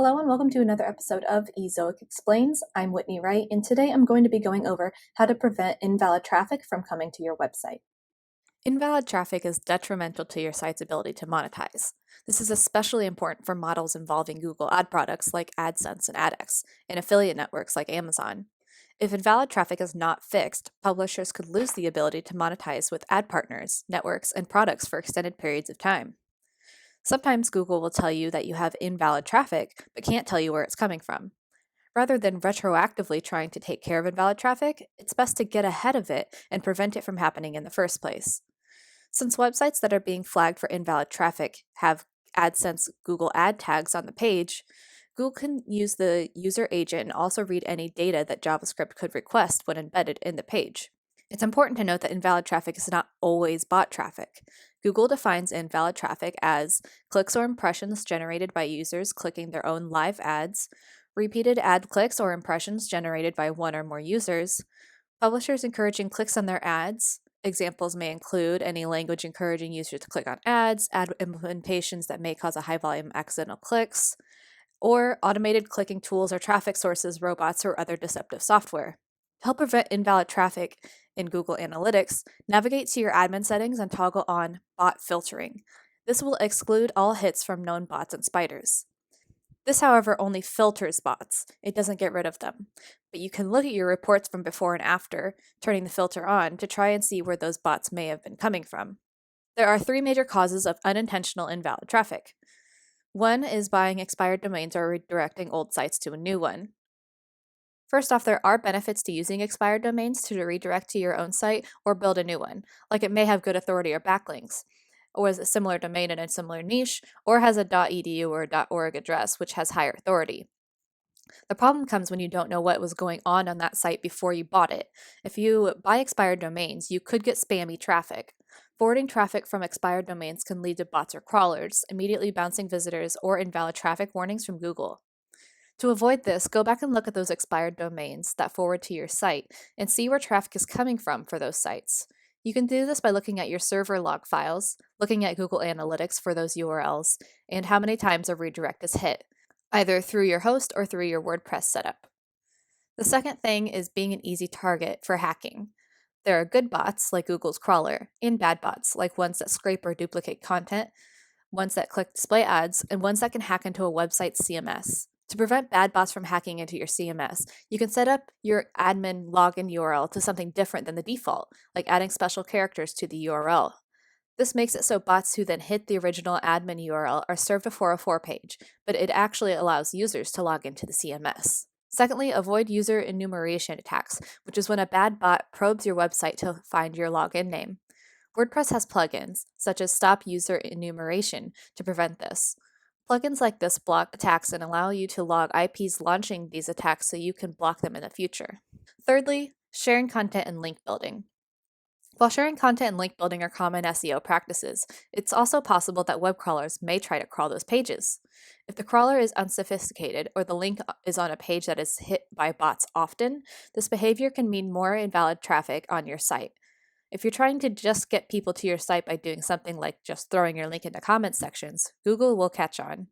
Hello and welcome to another episode of Ezoic Explains. I'm Whitney Wright, and today I'm going to be going over how to prevent invalid traffic from coming to your website. Invalid traffic is detrimental to your site's ability to monetize. This is especially important for models involving Google ad products like AdSense and AdX, and affiliate networks like Amazon. If invalid traffic is not fixed, publishers could lose the ability to monetize with ad partners, networks, and products for extended periods of time. Sometimes Google will tell you that you have invalid traffic, but can't tell you where it's coming from. Rather than retroactively trying to take care of invalid traffic, it's best to get ahead of it and prevent it from happening in the first place. Since websites that are being flagged for invalid traffic have AdSense Google ad tags on the page, Google can use the user agent and also read any data that JavaScript could request when embedded in the page. It's important to note that invalid traffic is not always bot traffic. Google defines invalid traffic as clicks or impressions generated by users clicking their own live ads, repeated ad clicks or impressions generated by one or more users, publishers encouraging clicks on their ads. Examples may include any language encouraging users to click on ads, ad implementations that may cause a high volume of accidental clicks, or automated clicking tools or traffic sources, robots, or other deceptive software. To help prevent invalid traffic in Google Analytics, navigate to your admin settings and toggle on bot filtering. This will exclude all hits from known bots and spiders. This, however, only filters bots. It doesn't get rid of them. But you can look at your reports from before and after, turning the filter on to try and see where those bots may have been coming from. There are three major causes of unintentional invalid traffic. One is buying expired domains or redirecting old sites to a new one. First off, there are benefits to using expired domains to redirect to your own site or build a new one, like it may have good authority or backlinks, or is a similar domain in a similar niche, or has a .edu or .org address, which has higher authority. The problem comes when you don't know what was going on that site before you bought it. If you buy expired domains, you could get spammy traffic. Forwarding traffic from expired domains can lead to bots or crawlers, immediately bouncing visitors or invalid traffic warnings from Google. To avoid this, go back and look at those expired domains that forward to your site and see where traffic is coming from for those sites. You can do this by looking at your server log files, looking at Google Analytics for those URLs, and how many times a redirect is hit, either through your host or through your WordPress setup. The second thing is being an easy target for hacking. There are good bots, like Google's crawler, and bad bots, like ones that scrape or duplicate content, ones that click display ads, and ones that can hack into a website's CMS. To prevent bad bots from hacking into your CMS, you can set up your admin login URL to something different than the default, like adding special characters to the URL. This makes it so bots who then hit the original admin URL are served a 404 page, but it actually allows users to log into the CMS. Secondly, avoid user enumeration attacks, which is when a bad bot probes your website to find your login name. WordPress has plugins, such as Stop User Enumeration, to prevent this. Plugins like this block attacks and allow you to log IPs launching these attacks so you can block them in the future. Thirdly, sharing content and link building. While sharing content and link building are common SEO practices, it's also possible that web crawlers may try to crawl those pages. If the crawler is unsophisticated or the link is on a page that is hit by bots often, this behavior can mean more invalid traffic on your site. If you're trying to just get people to your site by doing something like just throwing your link into comment sections, Google will catch on.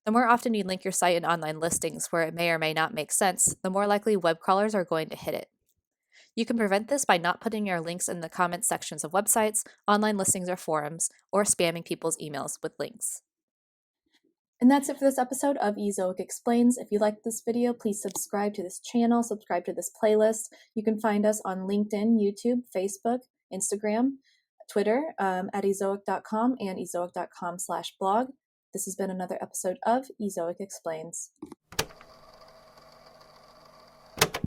The more often you link your site in online listings where it may or may not make sense, the more likely web crawlers are going to hit it. You can prevent this by not putting your links in the comment sections of websites, online listings or forums, or spamming people's emails with links. And that's it for this episode of Ezoic Explains. If you liked this video, please subscribe to this channel, subscribe to this playlist. You can find us on LinkedIn, YouTube, Facebook, Instagram, Twitter at ezoic.com and ezoic.com/blog. This has been another episode of Ezoic Explains.